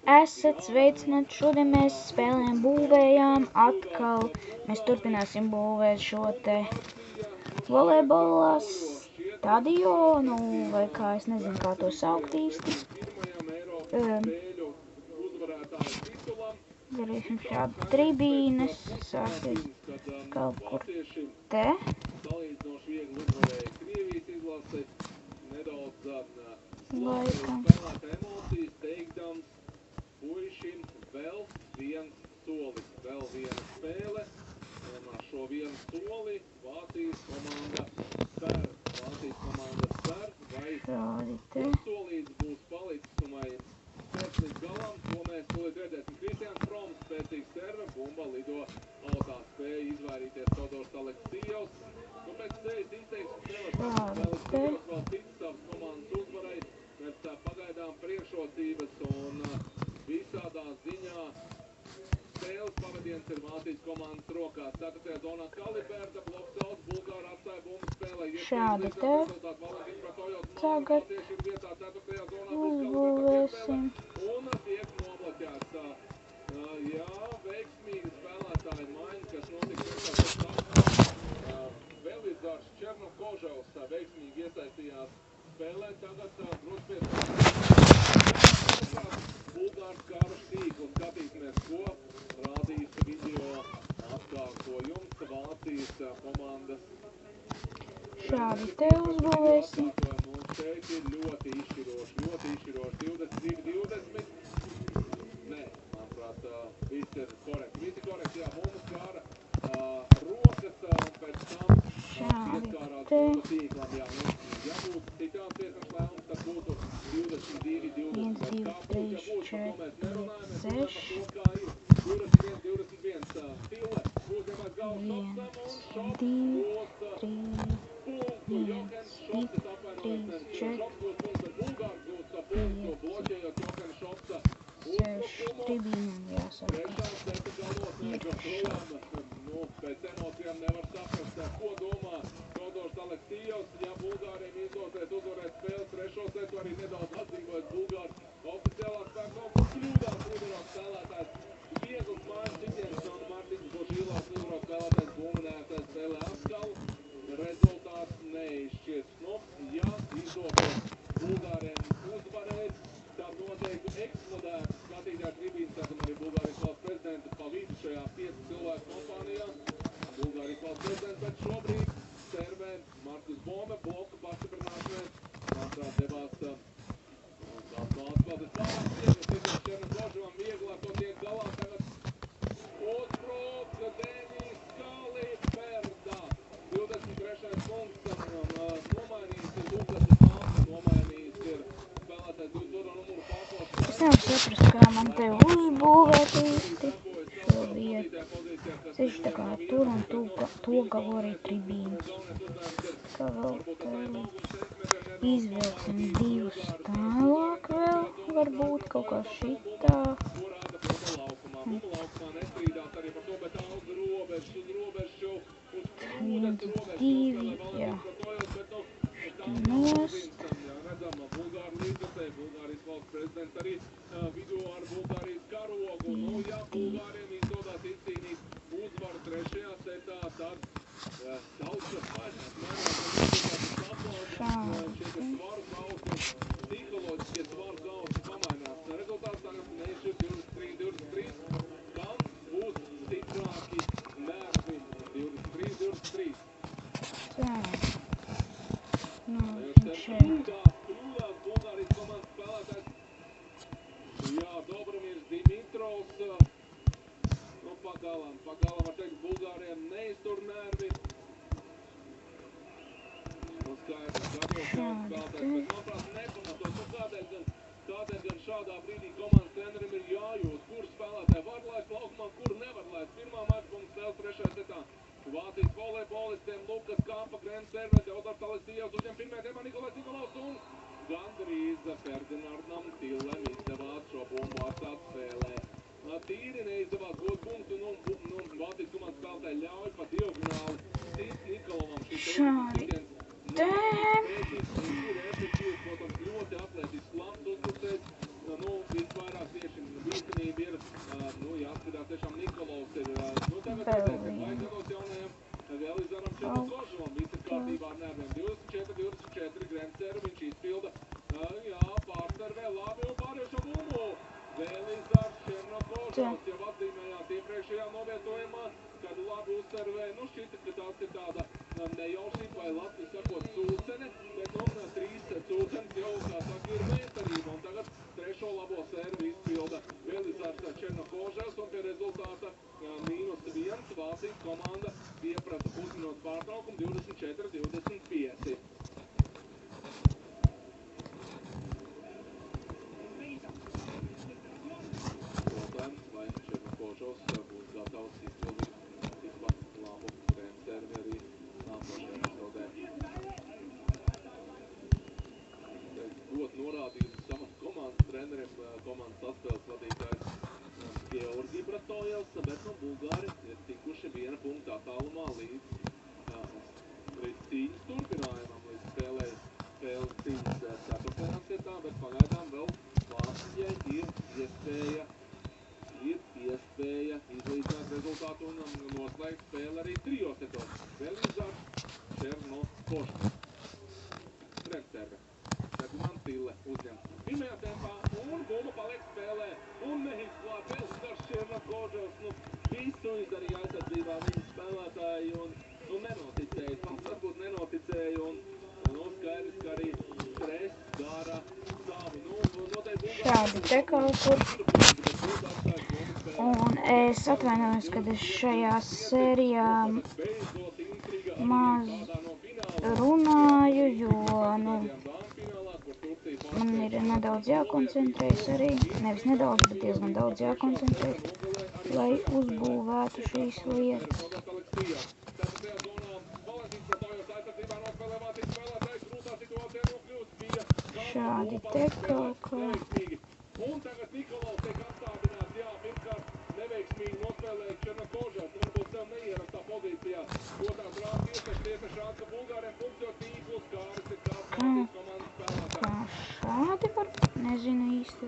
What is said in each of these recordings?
esat sveicināti. Šodien mēs spēlējam būvējām atkal. Mēs turpināsim būvēt šo te volejbola stadionu, vai kā, es nezinu, kā to saukt īsti. Darīsim šādu tribīnes, sāksies kaut kur te. Laikam. Puišim vēl viens solis, vēl viena spēle, un ar šo vienu soli Vācijas komanda spēr, vai solīts būs palicis, vai spēc līdz galam, ko mēs tūlīt redzēsim. Kristians Froms, spēcīgs serve, bumba lido autā, spēja izvairīties Todors Aleksijovs, un pēc sejas izteiks Aleksijovs vēl tic savas komandas uzvarai, bet pagaidām priekšrocības un visādā ziņā spēles pavadiens ir Vācijas komandas rokās. 4. zonā Kaliberta, bloks out, Bulgāra atstāja bumbu spēlē. Šādi te tagad uzbūvēsim. Un tiek nobloķēts. Jā, veiksmīgi spēlētāji maiņa, kas notika Velizārs Černokožovs veiksmīgi iesaistījās spēlē. Tagad drusku Bulgārs kāruš tīkls, skatīsimies, ko rādīs video atkārtojums Vācijas komandas. Šādi te uzbūvēsim. Mums šeit ir ļoti izšķiroši, 22-20. Nē, manuprāt, viss ir korekti, jā, bumbu skāra rokas, un pēc tam pieskārās bumbu tīklam, jā, ja būtu citāds tiesams lēmums, tad būtu 22-20. 1, 2, 3, 4, 5, 6 tribīnēm jāsaka. Pēc emocijām nevar saprast, ko domā Todors Aleksijovs. Ja Bulgāriem izdosies uzvarēt spēles trešo setu, arī nedaudz atzīvojas Bulgārs oficiālā spēkā, kur kļūdās līderās spēlētājs. Viegls mājas citiens un Martins Božīlās līderās spēlētājs bumbu spēlē apskalu. Rezultāts neizšķirs. Ja izdosies Bulgāriem uzvarēt, tad noteikti eksplodētu skatītāju tribīnes, tātad arī Bulgārijas valsts prezidenta pa visu šajā 5 cilvēku kompānijā. Bulgārijas valsts prezidents, bet šobrīd servē Markus Bome, bloka pastiprināšanai. Manuprāt, devās tās valsts valdes pārāk viegli, Černokožovam viegli ar to tiek galā. Tagad uzbruk Denis Kaliberda. 23. punkts, nomainījis ir Lukas Malka, nomainījis ir spēlētājs 22. numuru pārposts. Es nevaru saprast, kā man te uzbūvēt īsti šo vietu. Seši tā kā tur un to galu arī tribīnas. Kā vēl izvilksim divus tālāk vēl, varbūt kaut kā šitā. 1, 2, jā. Nost. Bulgāri līdzatē, Bulgārijas valsts prezidents arī vidū ar Bulgārijas karogu. Ja Bulgāriem izdodās izcīnīt uzvaru trešajā setā, tad saucas vaļās mainās svaru kausi, psiholoģiskie svaru kausi pamainās. Rezultāts tagad neizšķirs 23-23, kam būs stiprāki nervi 23-23. Tā. Šeit. Kļūdās Bulgārijas komandas spēlētājs. Jā, Dobrimirs Dimitrovs. Pagalam var teikt, Bulgāriem neiztur nervi. Skaidrs, gatavs spēlētājs, bet manuprāt nepamatot. Kādēļ gan šādā brīdī komandas trenerim ir jājūt, kur spēlētāji var laist laukumā, kur nevar laist. Pirmā matchpunkta spēle trešajā setā. Vācijas volejbolistiem Lukas Kampa, Grens Serve, Todors Aleksijovs uzņem pirmajā temā Nikolais Nikolovs un gandrīz Ferdinandam Tillem izdevās šo bumbu atstāt spēlē. Tīri neizdevās gūt punktu, un Vācijas komandas spēlētāji ļauj pa diagonāli Stīt Nikolovam. Šādi te. Ir efektīvs, protams, ļoti atletisks labs uzbrucējs. Visvairāk tieši uzmanība ir, jāskatās tiešām Nikolaus ir, tagad redzēsim, vai gados jaunajam Velizaram Černokožovam, viss ir kārtībā ar nerviem, 24, Gremseru, viņš izpilda, pārstarvē labi un pārējušo bumbu. Velizars Černokožovs jau atzīmējās iepriekšējā novietojumā, kad labi uzservē, šķita, ka tās ir tāda nejaušība vai latvi sakot cūcene, bet 3 cūcenes jau, kā saka, ir meistarība, un tagad trešo labo servi izpilda Velizars Černokožovs, un pie rezultāta -1 Vācijas komanda pieprasa pusminūtes pārtraukumu 24-25. Vai Černokožovs būs gatavs izpildīt tikpat labu Gremservi arī nākošajā epizodē. Dot norādījumu savam komandas treneriem, komandas saspēles vadītājs Georgi Bratojevs, bet Bulgāri ir tikuši 1 punkta attālumā līdz cīņas turpinājumam, līdz spēles cīņas 4. setā, bet pagaidām vēl Vācijai ir iespēja izlīdzināt rezultātu un noslēgt spēli arī 3 setos. Velizars Černokožovs. Gremserve. Ferdinands Tille uzņem pirmajā tempā un bumba paliek spēlē. Un nehiks klāt Velizars Černokožovs. Visu izdarīja aizsardzībā viņa spēlētāji un nenoticēja. Pats varbūt nenoticēja un skaidrs, ka arī stress dara savu. Šādi te kaut kur. Un es atvainojos, kad es šajā sērijā maz runāju, jo, man ir nedaudz jākoncentrējas arī, nevis nedaudz, bet diezgan daudz jākoncentrējas, lai uzbūvētu šīs lietas. Šādi te kaut kā. Un tagad Nikolaus tiek apstādināts, pirmkārt neveiksmīgi nospēlēja Černokožovs, varbūt sev neierastā pozīcijā. Otrās rādes tiesa šāds, ka Bulgāriem funkcijos tīkls, kāris ir kāds Vācijas komandas spēlētājs. Kā šādi var, nezinu īsti,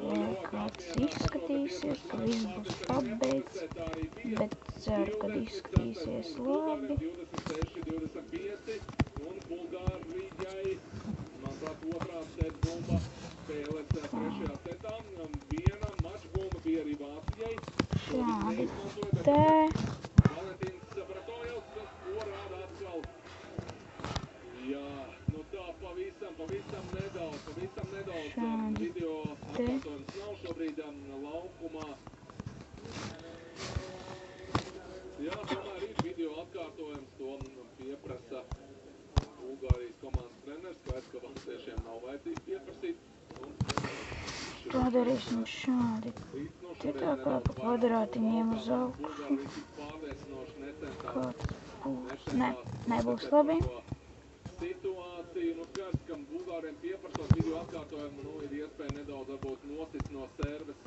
vai kāds izskatīsies, ka viss būs pabeigts, bet ceru, ka izskatīsies labi. 26-25 un Bulgārijai, manuprāt, otrā seta bumba spēles 3. setā. Viena mačbumba bija arī Vācijai. Šādi te. Valentīns Bratojevs, ko rāda atkal. Jā, tā pavisam nedaudz. Video atkārtojums nav šobrīd laukumā. Jā, tomēr ir video atkārtojums, to pieprasa Bulgārijas komandas treneris, skaidrs, ka vāciešiem nav vajadzīgi pieprasīt. Tā darīsim šādi. Te tā kā pa kvadrātiņiem uz augšu. Kāds būs? Nebūs labi. Situācija, skaidrs, ka Bulgāriem pieprasot video atkārtojumu, ir iespēja nedaudz varbūt nosist no serves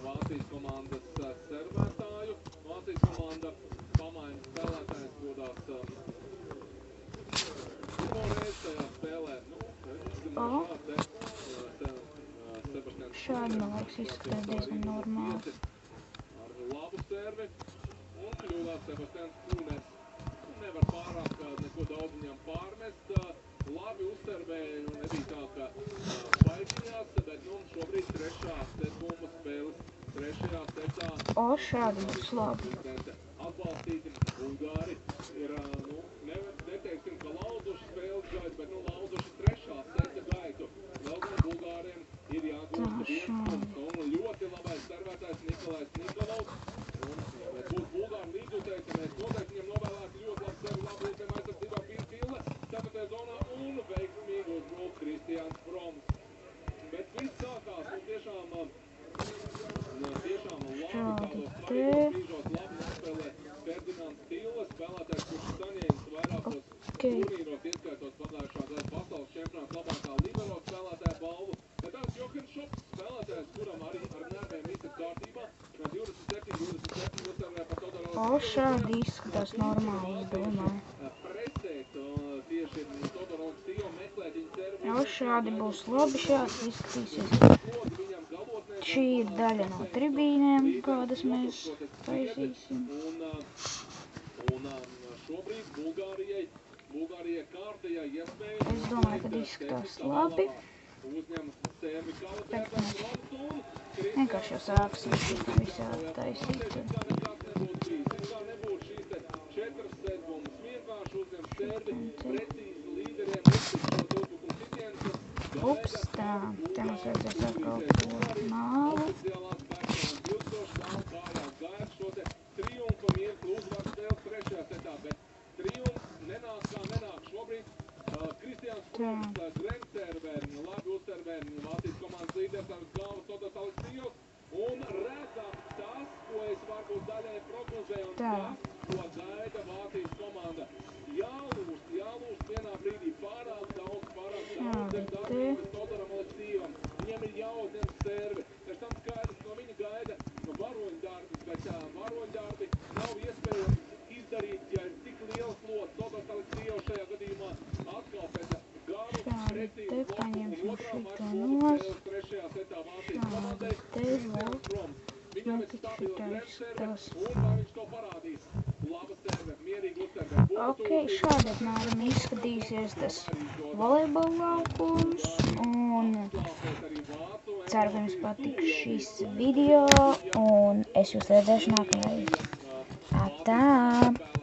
Vācijas komandas servētāju. Vācijas komanda pamaina spēlētājs godās reiz tajā spēlē. Šādi, man liekas, izskatās diezgan normāli. Ar labu servi un kļūdās Sebastians Kūnes. Nevar pārāk neko daudz viņam pārmest. Labi uzservēja, nebija tā, ka paikņās, bet šobrīd 3. setbumba spēles 3. setā. Šādi būs labi. Atbalstīti Bulgāri ir, neteiksim, ka lauzuši spēles gaitu, bet lauzuši 3. seta gaitu. Vēl gan Bulgāriem ir jāgūst 1 punkts. Un ļoti labais servētājs Nikolais Nikolaus. Mēs būtu Bulgāri līdzjutēji, ka mēs noteikti viņam novēlētu ļoti labu servi, labu uzņem aizsardzībā Pirtille. 4. zonā un veiksmīgi uzbrūk Kristians Froms. Bet viss sākās tiešām labi tādos svarīgos brīžos labi nospēlē Ferdinands Tille, spēlētājs, kurš saņēmis vairākos turnīros, ieskaitot pagājušā gada pasaules čempionāta labākā libero spēlētāja balvu. Bet tāds Johans Šops spēlētājs, kuram arī ar nerviem viss ir kārtībā, 27 uzsarvē par Todorovs. Šādi izskatās normāli, es domāju. Presēt tieši Todorovs Tio meklēt viņa servu. Šādi būs labi, šādi izskatīsies. šī ir daļa no tribīnēm, kādas mēs taisīsim. Un šobrīd Bulgārijai kārtējā iespēja. Es domāju, ka izskatās labi. Bet mēs vienkārši jau sāksim visādi taisīt. Ups, tā. Te mums vajadzēs atkal to mālu. Tā. Labi uzservēni, Vācijas komandas līderis ar galvu Todas Aleksijos. Un redzam tas, ko es varbūt daļai prognozēju, un tas, ko gaida Vācijas komanda. Jālūst vienā brīdī pārāk daudz darbies Todaram Aleksijovam. Viņiem ir jāuzņem servi. Pēc tam skaidrs, no viņa gaida varoņdarbis, bet varoņdarbi nav iespējams izdarīt, ja ir tik liels lods. Todas Aleksijovs šajā gadījumā atkal pēc garu precīzi paņemsim šito nos. Šādi te vēl. Ok, šādi apmēram izskatīsies tas volejbola laukums, un ceru, ka jums patiks šis video, un es jūs redzēšu nākamreiz. Atā!